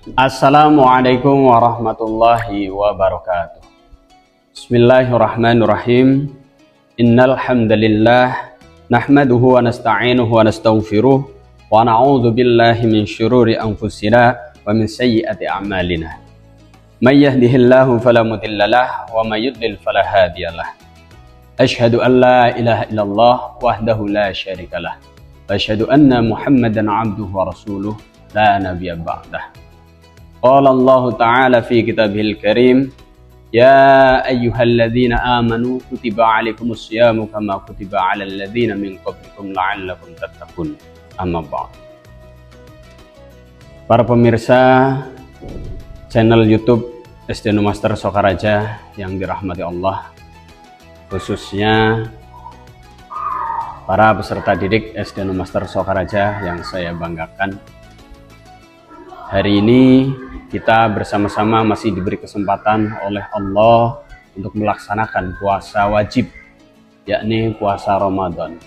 Assalamualaikum warahmatullahi wabarakatuh. Bismillahirrahmanirrahim. Innal hamdalillah nahmaduhu wa nasta'inuhu wa nastaghfiruh wa na'udzu billahi min syururi anfusina wa min sayyiati a'malina. May yahdihillahu fala mudhillalah wa may yudlil fala hadiyalah. Asyhadu an la ilaha illallah wahdahu la syarikalah. Wa asyhadu anna Muhammadan 'abduhu wa rasuluh la nabiyya ba'dah. Qala Allah Ta'ala fi kitabihil karim, ya ayyuhalladzina amanu kutiba alaikumus syamu kama kutiba alal ladzina min qablikum la'allakum tattaqun. Amma ba'd. Para pemirsa channel YouTube SD Master Sokaraja yang dirahmati Allah, khususnya para peserta didik SD Master Sokaraja yang saya banggakan. Hari ini kita bersama-sama masih diberi kesempatan oleh Allah untuk melaksanakan puasa wajib, yakni puasa Ramadan.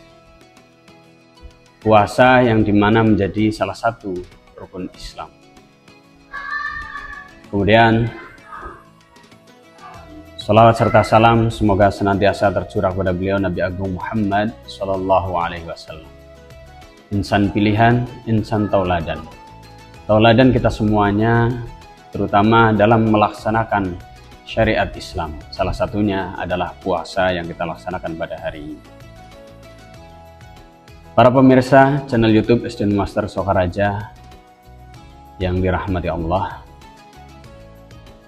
Puasa yang dimana menjadi salah satu rukun Islam. Kemudian salawat serta salam semoga senantiasa tercurah kepada beliau Nabi Agung Muhammad Sallallahu Alaihi Wasallam. Insan pilihan, insan tauladan. Tauladan kita semuanya, terutama dalam melaksanakan syariat Islam. Salah satunya adalah puasa yang kita laksanakan pada hari ini. Para pemirsa channel YouTube SD Master Sokaraja yang dirahmati Allah,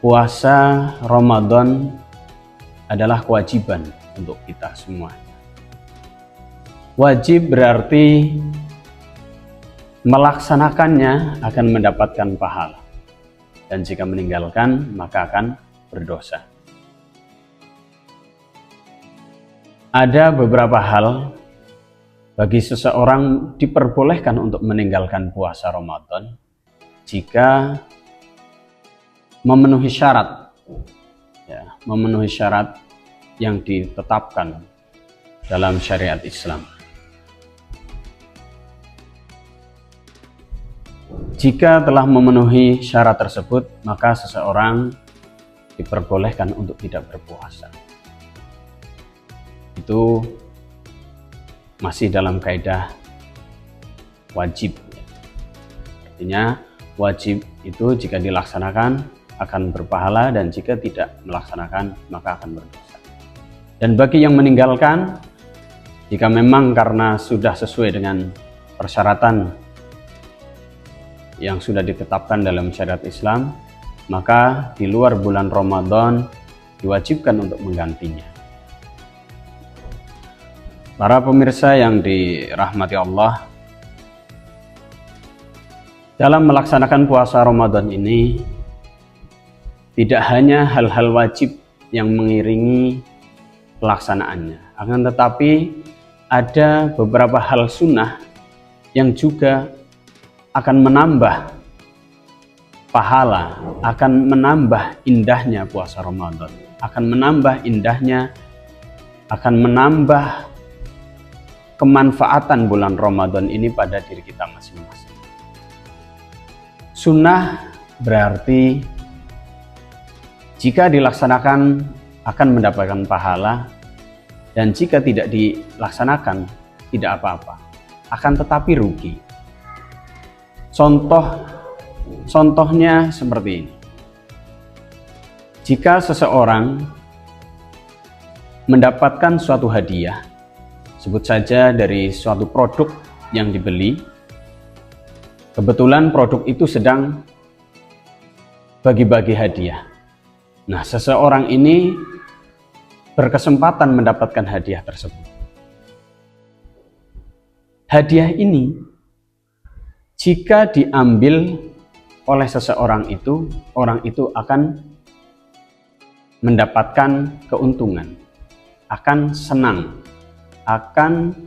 puasa Ramadan adalah kewajiban untuk kita semua. Wajib berarti melaksanakannya akan mendapatkan pahala, dan jika meninggalkan maka akan berdosa. Ada beberapa hal bagi seseorang diperbolehkan untuk meninggalkan puasa Ramadan jika memenuhi syarat, memenuhi syarat yang ditetapkan dalam syariat Islam. Jika telah memenuhi syarat tersebut, maka seseorang diperbolehkan untuk tidak berpuasa. Itu masih dalam kaidah wajib. Artinya wajib itu jika dilaksanakan akan berpahala, dan jika tidak melaksanakan maka akan berdosa. Dan bagi yang meninggalkan, jika memang karena sudah sesuai dengan persyaratan yang sudah ditetapkan dalam syariat Islam, maka di luar bulan Ramadan diwajibkan untuk menggantinya. Para pemirsa yang dirahmati Allah, dalam melaksanakan puasa Ramadan ini tidak hanya hal-hal wajib yang mengiringi pelaksanaannya, akan tetapi ada beberapa hal sunnah yang juga akan menambah pahala, akan menambah indahnya puasa Ramadan, akan menambah indahnya, akan menambah kemanfaatan bulan Ramadan ini pada diri kita masing-masing. Sunnah berarti jika dilaksanakan akan mendapatkan pahala, dan jika tidak dilaksanakan tidak apa-apa, akan tetapi rugi. Contohnya seperti ini. Jika seseorang mendapatkan suatu hadiah, sebut saja dari suatu produk yang dibeli, kebetulan produk itu sedang bagi-bagi hadiah. Nah, seseorang ini berkesempatan mendapatkan hadiah tersebut. Hadiah ini jika diambil oleh seseorang itu, orang itu akan mendapatkan keuntungan, akan senang, akan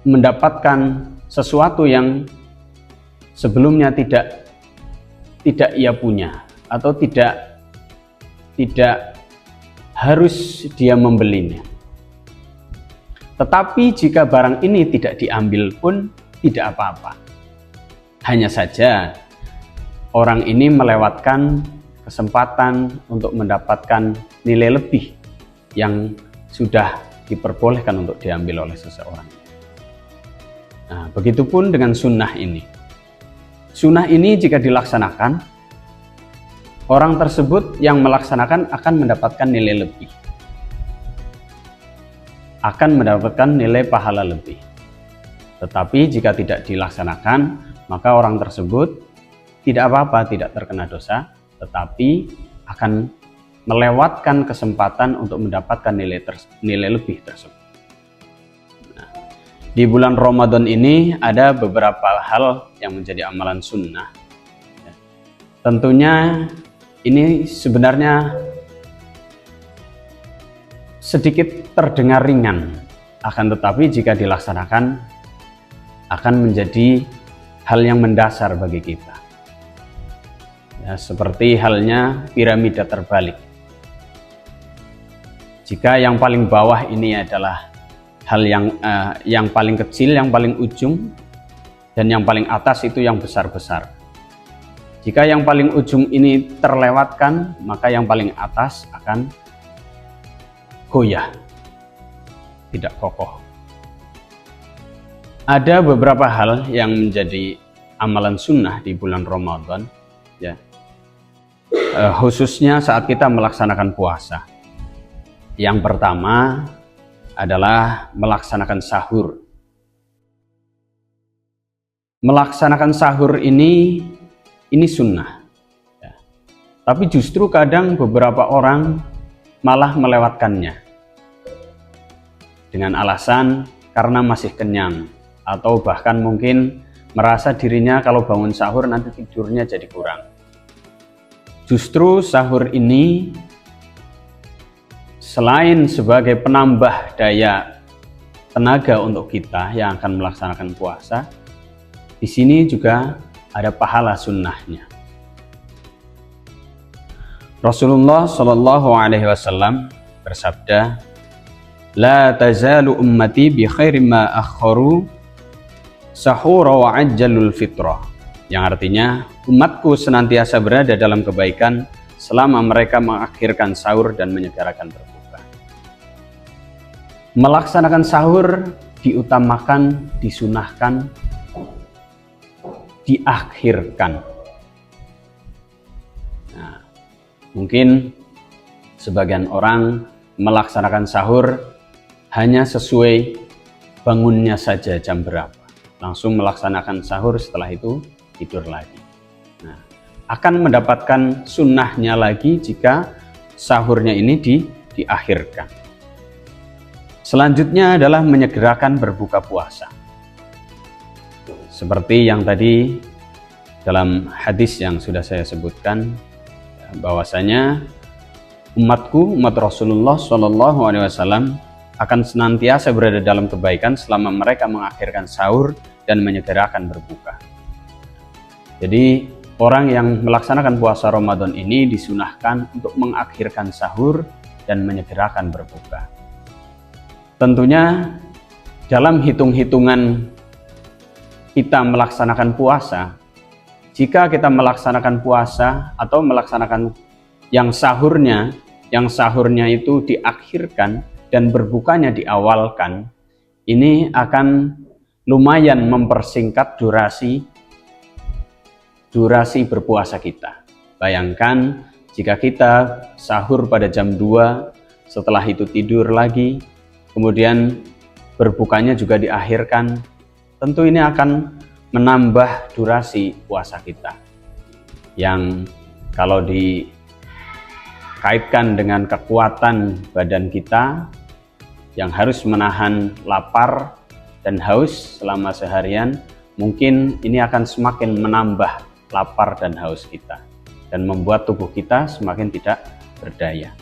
mendapatkan sesuatu yang sebelumnya tidak ia punya, atau tidak harus dia membelinya. Tetapi jika barang ini tidak diambil pun tidak apa-apa. Hanya saja orang ini melewatkan kesempatan untuk mendapatkan nilai lebih yang sudah diperbolehkan untuk diambil oleh seseorang. Nah, begitupun dengan sunnah ini. Sunnah ini jika dilaksanakan, orang tersebut yang melaksanakan akan mendapatkan nilai lebih, akan mendapatkan nilai pahala lebih. Tetapi jika tidak dilaksanakan, maka orang tersebut tidak apa-apa, tidak terkena dosa, tetapi akan melewatkan kesempatan untuk mendapatkan nilai lebih tersebut. Nah, di bulan Ramadan ini ada beberapa hal yang menjadi amalan sunnah. Tentunya ini sebenarnya sedikit terdengar ringan, akan tetapi jika dilaksanakan akan menjadi hal yang mendasar bagi kita. Ya, seperti halnya piramida terbalik. Jika yang paling bawah ini adalah hal yang paling kecil, yang paling ujung, dan yang paling atas itu yang besar-besar. Jika yang paling ujung ini terlewatkan, maka yang paling atas akan goyah, tidak kokoh. Ada beberapa hal yang menjadi amalan sunnah di bulan Ramadan, ya, khususnya saat kita melaksanakan puasa. Yang pertama adalah melaksanakan sahur. Melaksanakan sahur ini sunnah, ya. Tapi justru kadang beberapa orang malah melewatkannya dengan alasan karena masih kenyang, atau bahkan mungkin merasa dirinya kalau bangun sahur nanti tidurnya jadi kurang. Justru sahur ini selain sebagai penambah daya tenaga untuk kita yang akan melaksanakan puasa, di sini juga ada pahala sunnahnya. Rasulullah Shallallahu Alaihi Wasallam bersabda, "La tazalu ummati bi khairi ma akharu sahura wa ajjalul fitrah." Yang artinya, umatku senantiasa berada dalam kebaikan selama mereka mengakhirkan sahur dan menyegerakan berbuka. Melaksanakan sahur diutamakan, disunahkan, diakhirkan. Nah, mungkin sebagian orang melaksanakan sahur hanya sesuai bangunnya saja jam berapa, langsung melaksanakan sahur, setelah itu tidur lagi. Nah, akan mendapatkan sunnahnya lagi jika sahurnya ini diakhirkan. Selanjutnya adalah menyegerakan berbuka puasa. Seperti yang tadi dalam hadis yang sudah saya sebutkan, bahwasanya umatku, umat Rasulullah Shallallahu Alaihi Wasallam akan senantiasa berada dalam kebaikan selama mereka mengakhirkan sahur dan menyegerakan berbuka. Jadi orang yang melaksanakan puasa Ramadan ini disunahkan untuk mengakhirkan sahur dan menyegerakan berbuka. Tentunya dalam hitung-hitungan kita melaksanakan puasa, jika kita melaksanakan puasa atau melaksanakan yang sahurnya itu diakhirkan dan berbukanya diawalkan, ini akan lumayan mempersingkat durasi berpuasa kita. Bayangkan jika kita sahur pada jam 2, setelah itu tidur lagi, kemudian berbukanya juga diakhirkan, tentu ini akan menambah durasi puasa kita, yang kalau dikaitkan dengan kekuatan badan kita yang harus menahan lapar dan haus selama seharian, mungkin ini akan semakin menambah lapar dan haus kita dan membuat tubuh kita semakin tidak berdaya.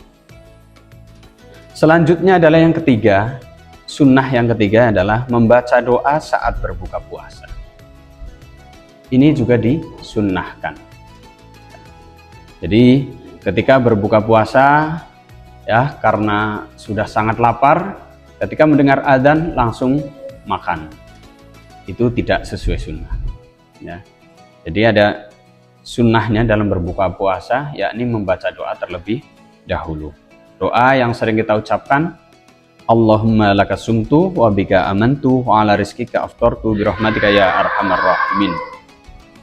Selanjutnya adalah yang ketiga, sunnah yang ketiga adalah membaca doa saat berbuka puasa. Ini juga disunnahkan. Jadi ketika berbuka puasa, ya, karena sudah sangat lapar, ketika mendengar adzan langsung makan, itu tidak sesuai sunnah, ya. Jadi ada sunnahnya dalam berbuka puasa, yakni membaca doa terlebih dahulu. Doa yang sering kita ucapkan, Allahumma laka sumtu wa bika amantu wa ala rizkika aftartu birahmatika ya arhamar rahimin.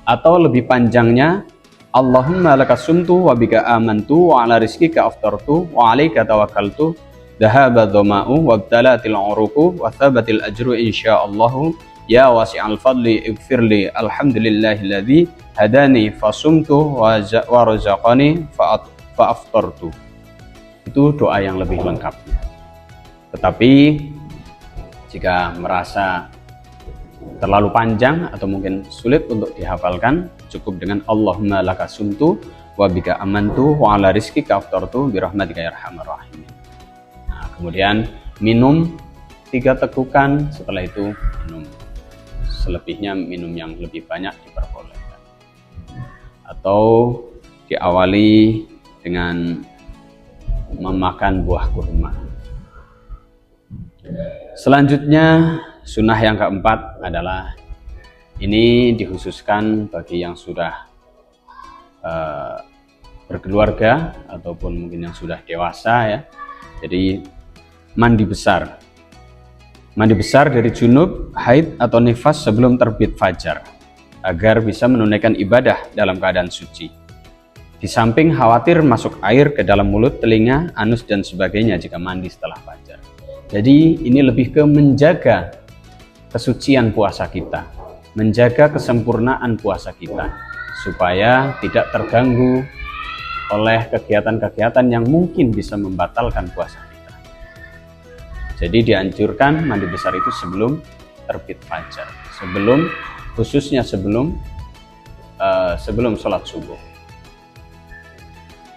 Atau lebih panjangnya, Allahumma laka sumtu wa bika amantu wa ala rizkika aftartu wa alaika tawakkaltu dhahaba dhama'u wa btalatil uruqu wa thabatil ajru insyaallahu ya wasi'al fadli ighfirli alhamdulillahilladzi hadani fasumtu wa razaqani fa'aftartu. Itu doa yang lebih lengkapnya. Tetapi jika merasa terlalu panjang atau mungkin sulit untuk dihafalkan, cukup dengan Allahumma laka sumtu wa bika amantu wa ala rizkika aftartu birahmatika ya arhamar rahimin. Nah, kemudian minum 3 tegukan, setelah itu minum. Selebihnya minum yang lebih banyak diperbolehkan. Atau diawali dengan memakan buah kurma. Selanjutnya sunnah yang keempat adalah ini dikhususkan bagi yang sudah berkeluarga ataupun mungkin yang sudah dewasa ya. Jadi mandi besar. Mandi besar dari junub, haid atau nifas sebelum terbit fajar agar bisa menunaikan ibadah dalam keadaan suci. Di samping khawatir masuk air ke dalam mulut, telinga, anus dan sebagainya jika mandi setelah fajar. Jadi ini lebih ke menjaga kesucian puasa kita, menjaga kesempurnaan puasa kita, supaya tidak terganggu oleh kegiatan-kegiatan yang mungkin bisa membatalkan puasa kita. Jadi dianjurkan mandi besar itu sebelum terbit fajar, khususnya sebelum sholat subuh.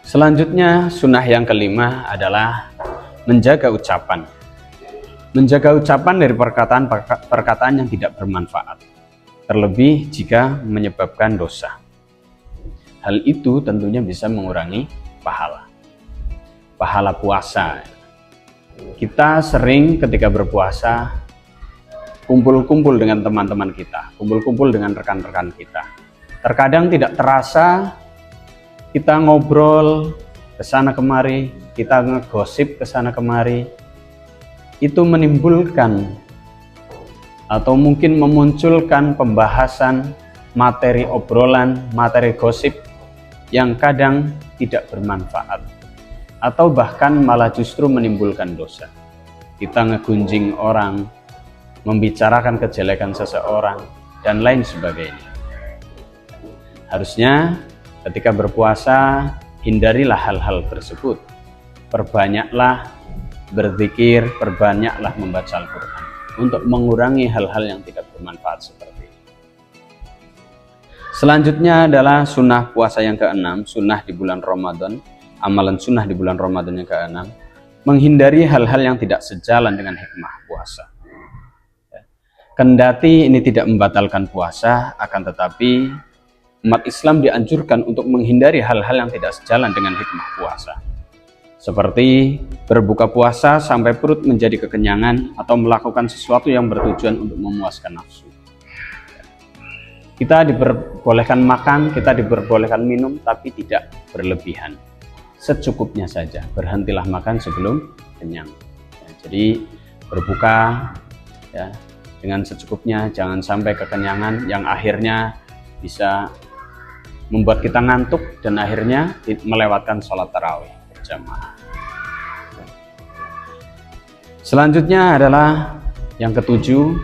Selanjutnya sunnah yang kelima adalah menjaga ucapan. Menjaga ucapan dari perkataan yang tidak bermanfaat, terlebih jika menyebabkan dosa. Hal itu tentunya bisa mengurangi pahala puasa. Kita sering ketika berpuasa kumpul-kumpul dengan teman-teman kita, kumpul-kumpul dengan rekan-rekan kita. Terkadang tidak terasa kita ngobrol ke sana kemari, kita ngegosip ke sana kemari. Itu menimbulkan atau mungkin memunculkan pembahasan materi obrolan, materi gosip yang kadang tidak bermanfaat atau bahkan malah justru menimbulkan dosa. Kita ngegunjing orang, membicarakan kejelekan seseorang dan lain sebagainya. Harusnya ketika berpuasa hindarilah hal-hal tersebut. Perbanyaklah berzikir, perbanyaklah membaca Al-Quran untuk mengurangi hal-hal yang tidak bermanfaat seperti ini. Selanjutnya adalah sunnah puasa yang keenam, sunnah di bulan Ramadan, amalan sunnah di bulan Ramadan yang keenam, menghindari hal-hal yang tidak sejalan dengan hikmah puasa. Kendati ini tidak membatalkan puasa, akan tetapi umat Islam dianjurkan untuk menghindari hal-hal yang tidak sejalan dengan hikmah puasa. Seperti berbuka puasa sampai perut menjadi kekenyangan atau melakukan sesuatu yang bertujuan untuk memuaskan nafsu. Kita diperbolehkan makan, kita diperbolehkan minum, tapi tidak berlebihan. Secukupnya saja, berhentilah makan sebelum kenyang. Jadi berbuka ya, dengan secukupnya, jangan sampai kekenyangan yang akhirnya bisa membuat kita ngantuk dan akhirnya melewatkan sholat tarawih berjamaah. Selanjutnya adalah yang ketujuh,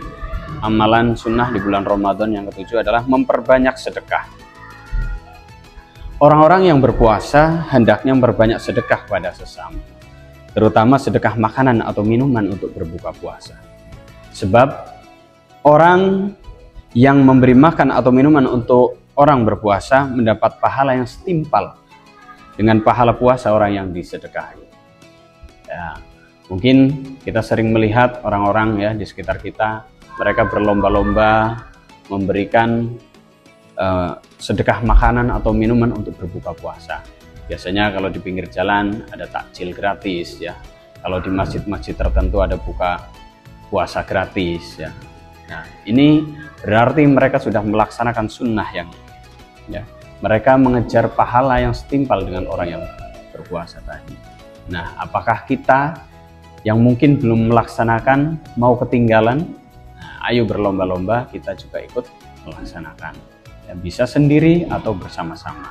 amalan sunnah di bulan Ramadan yang ketujuh adalah memperbanyak sedekah. Orang-orang yang berpuasa hendaknya memperbanyak sedekah pada sesama, terutama sedekah makanan atau minuman untuk berbuka puasa. Sebab orang yang memberi makan atau minuman untuk orang berpuasa mendapat pahala yang setimpal dengan pahala puasa orang yang disedekahi. Ya, mungkin kita sering melihat orang-orang ya di sekitar kita, mereka berlomba-lomba memberikan sedekah makanan atau minuman untuk berbuka puasa. Biasanya kalau di pinggir jalan ada takjil gratis ya. Kalau di masjid-masjid tertentu ada buka puasa gratis ya. Nah, ini berarti mereka sudah melaksanakan sunnah yang ya, Mereka mengejar pahala yang setimpal dengan orang yang berpuasa tadi. Nah, apakah kita yang mungkin belum melaksanakan mau ketinggalan? Nah, ayo berlomba-lomba kita juga ikut melaksanakan. Ya, bisa sendiri atau bersama-sama.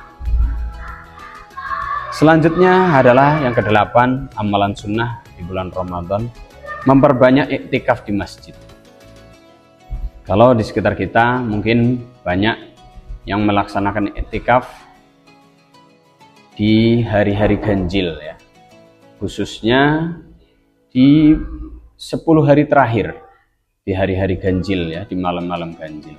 Selanjutnya adalah yang kedelapan, amalan sunnah di bulan Ramadan, memperbanyak iktikaf di masjid. Kalau di sekitar kita mungkin banyak yang melaksanakan iktikaf di hari-hari ganjil ya, khususnya di 10 hari terakhir, di hari-hari ganjil ya, di malam-malam ganjil.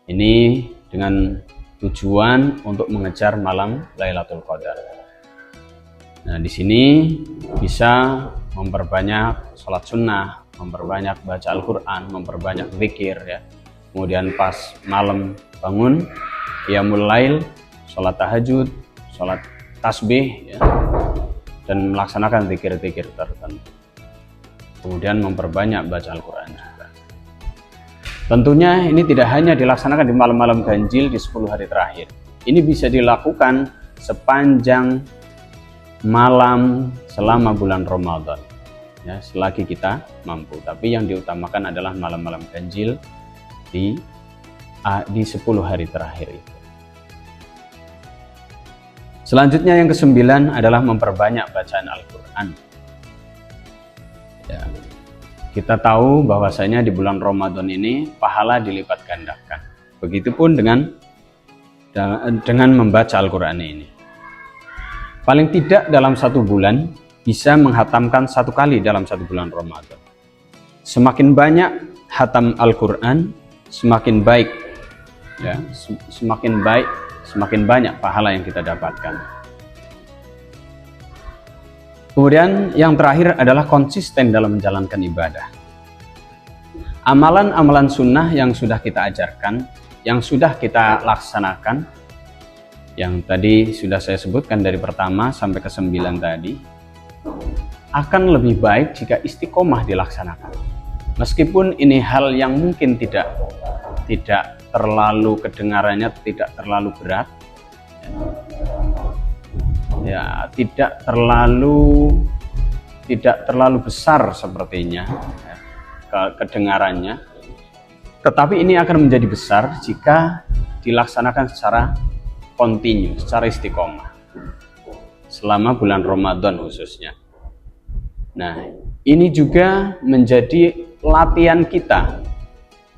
Ini dengan tujuan untuk mengejar malam Lailatul Qadar. Nah, di sini bisa memperbanyak sholat sunnah, memperbanyak baca Al-Quran, memperbanyak zikir ya. Kemudian pas malam bangun, qiyamul lail, sholat tahajud, sholat tasbih ya, dan melaksanakan zikir-zikir tertentu. Kemudian memperbanyak baca Al-Quran juga. Tentunya ini tidak hanya dilaksanakan di malam-malam ganjil di 10 hari terakhir. Ini bisa dilakukan sepanjang malam selama bulan Ramadan ya, selagi kita mampu. Tapi yang diutamakan adalah malam-malam ganjil di 10 hari terakhir itu. Selanjutnya yang ke-9 adalah memperbanyak bacaan Al-Quran ya, kita tahu bahwasanya di bulan Ramadan ini pahala dilipat gandakan. Begitupun dengan membaca Al-Quran ini. Paling tidak dalam 1 bulan bisa menghatamkan 1 kali dalam 1 bulan Ramadan. Semakin banyak hatam Al-Quran, semakin baik ya, semakin baik, semakin banyak pahala yang kita dapatkan. Kemudian yang terakhir adalah konsisten dalam menjalankan ibadah. Amalan-amalan sunnah yang sudah kita ajarkan, yang sudah kita laksanakan, yang tadi sudah saya sebutkan dari pertama sampai ke-9 tadi, akan lebih baik jika istiqomah dilaksanakan. Meskipun ini hal yang mungkin tidak terlalu kedengarannya, tidak terlalu berat ya, tidak terlalu besar sepertinya ya, kedengarannya, tetapi ini akan menjadi besar jika dilaksanakan secara kontinu, secara istiqomah selama bulan Ramadan khususnya. Nah, ini juga menjadi latihan kita,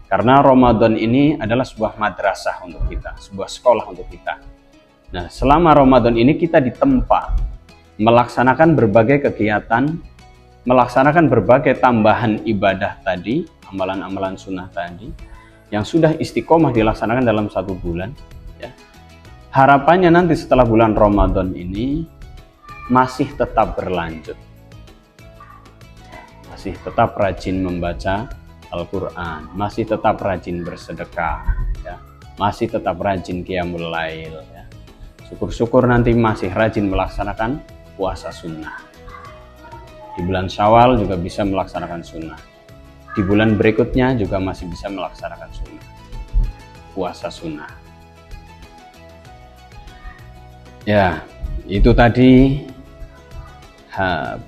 karena Ramadan ini adalah sebuah madrasah untuk kita, sebuah sekolah untuk kita. Nah, selama Ramadan ini kita ditempa melaksanakan berbagai kegiatan, melaksanakan berbagai tambahan ibadah tadi, amalan-amalan sunnah tadi, yang sudah istiqomah dilaksanakan dalam 1 bulan. Ya. Harapannya nanti setelah bulan Ramadan ini masih tetap berlanjut, masih tetap rajin membaca Al-Quran, masih tetap rajin bersedekah, ya, masih tetap rajin qiyamul lail, ya. Syukur-syukur nanti masih rajin melaksanakan puasa sunnah. Di bulan Syawal juga bisa melaksanakan sunnah. Di bulan berikutnya juga masih bisa melaksanakan sunnah, puasa sunnah. Ya, itu tadi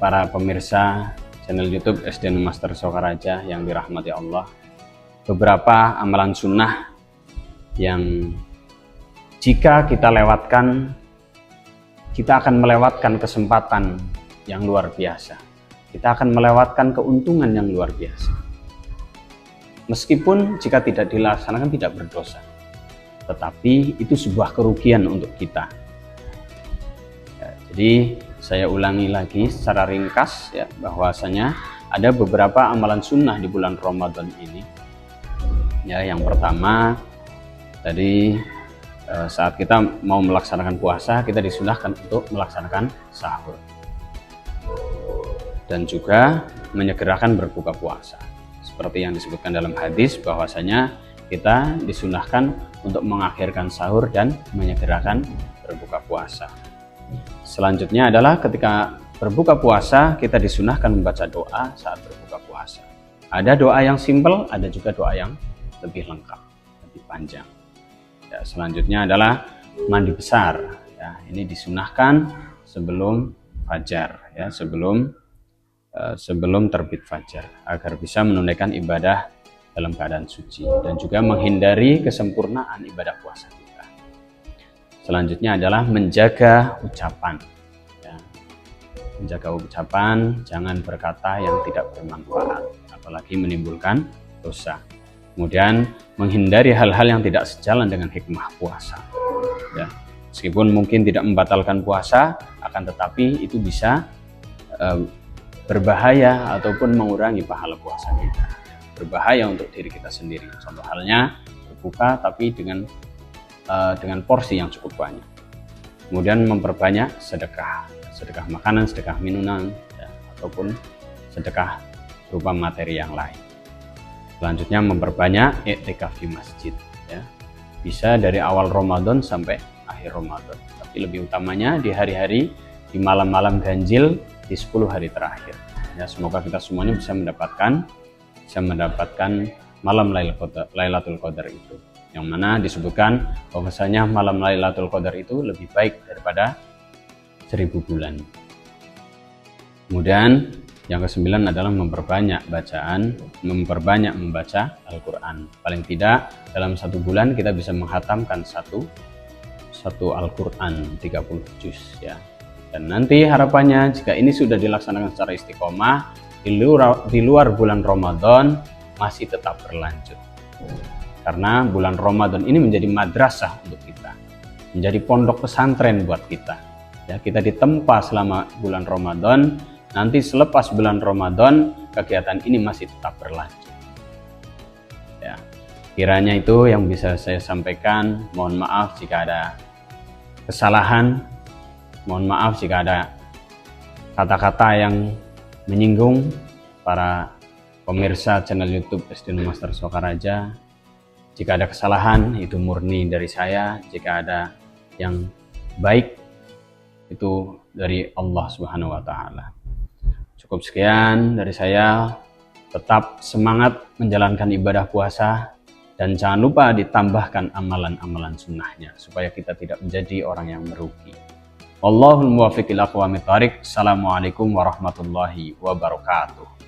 para pemirsa channel YouTube SD Master Sokaraja yang dirahmati Allah, beberapa amalan sunnah yang jika kita lewatkan, kita akan melewatkan kesempatan yang luar biasa, kita akan melewatkan keuntungan yang luar biasa. Meskipun jika tidak dilaksanakan tidak berdosa, tetapi itu sebuah kerugian untuk kita ya. Jadi saya ulangi lagi secara ringkas ya, bahwasanya ada beberapa amalan sunnah di bulan Ramadan ini. Ya, yang pertama tadi saat kita mau melaksanakan puasa, kita disunahkan untuk melaksanakan sahur dan juga menyegerakan berbuka puasa. Seperti yang disebutkan dalam hadis bahwasanya kita disunahkan untuk mengakhirkan sahur dan menyegerakan berbuka puasa. Selanjutnya adalah ketika berbuka puasa, kita disunahkan membaca doa saat berbuka puasa. Ada doa yang simpel, ada juga doa yang lebih lengkap, lebih panjang. Ya, selanjutnya adalah mandi besar. Ya, ini disunahkan sebelum fajar, ya, sebelum terbit fajar, agar bisa menunaikan ibadah dalam keadaan suci dan juga menghindari kesempurnaan ibadah puasa kita. Selanjutnya adalah menjaga ucapan. Ya, menjaga ucapan, jangan berkata yang tidak bermanfaat, apalagi menimbulkan dosa. Kemudian menghindari hal-hal yang tidak sejalan dengan hikmah puasa. Ya, meskipun mungkin tidak membatalkan puasa, akan tetapi itu bisa berbahaya ataupun mengurangi pahala puasa kita. Berbahaya untuk diri kita sendiri. Contoh halnya berbuka tapi dengan porsi yang cukup banyak. Kemudian memperbanyak sedekah makanan, sedekah minuman, ya, ataupun sedekah berupa materi yang lain. Selanjutnya memperbanyak iktikaf di masjid, ya. Bisa dari awal Ramadan sampai akhir Ramadan, tapi lebih utamanya di hari-hari, di malam-malam ganjil, di 10 hari terakhir. Ya, semoga kita semuanya bisa mendapatkan malam Lailatul Qadar itu, yang mana disebutkan bahwasanya malam Lailatul Qadar itu lebih baik daripada 1000 bulan. Kemudian yang ke-9 adalah memperbanyak membaca Al-Quran. Paling tidak dalam 1 bulan kita bisa menghatamkan satu Al-Quran 30 juz, ya. Dan nanti harapannya jika ini sudah dilaksanakan secara istiqomah di luar bulan Ramadan masih tetap berlanjut. Karena bulan Ramadan ini menjadi madrasah untuk kita, menjadi pondok pesantren buat kita. Ya, kita ditempa selama bulan Ramadan, nanti selepas bulan Ramadan kegiatan ini masih tetap berlanjut. Ya, kiranya itu yang bisa saya sampaikan. Mohon maaf jika ada kesalahan, mohon maaf jika ada kata-kata yang menyinggung para pemirsa channel YouTube SD Master Sokaraja. Jika ada kesalahan itu murni dari saya, jika ada yang baik itu dari Allah Subhanahu wa taala. Cukup sekian dari saya. Tetap semangat menjalankan ibadah puasa dan jangan lupa ditambahkan amalan-amalan sunnahnya supaya kita tidak menjadi orang yang merugi. Wallahul muwaffiq ila aqwamit thoriq. Assalamualaikum warahmatullahi wabarakatuh.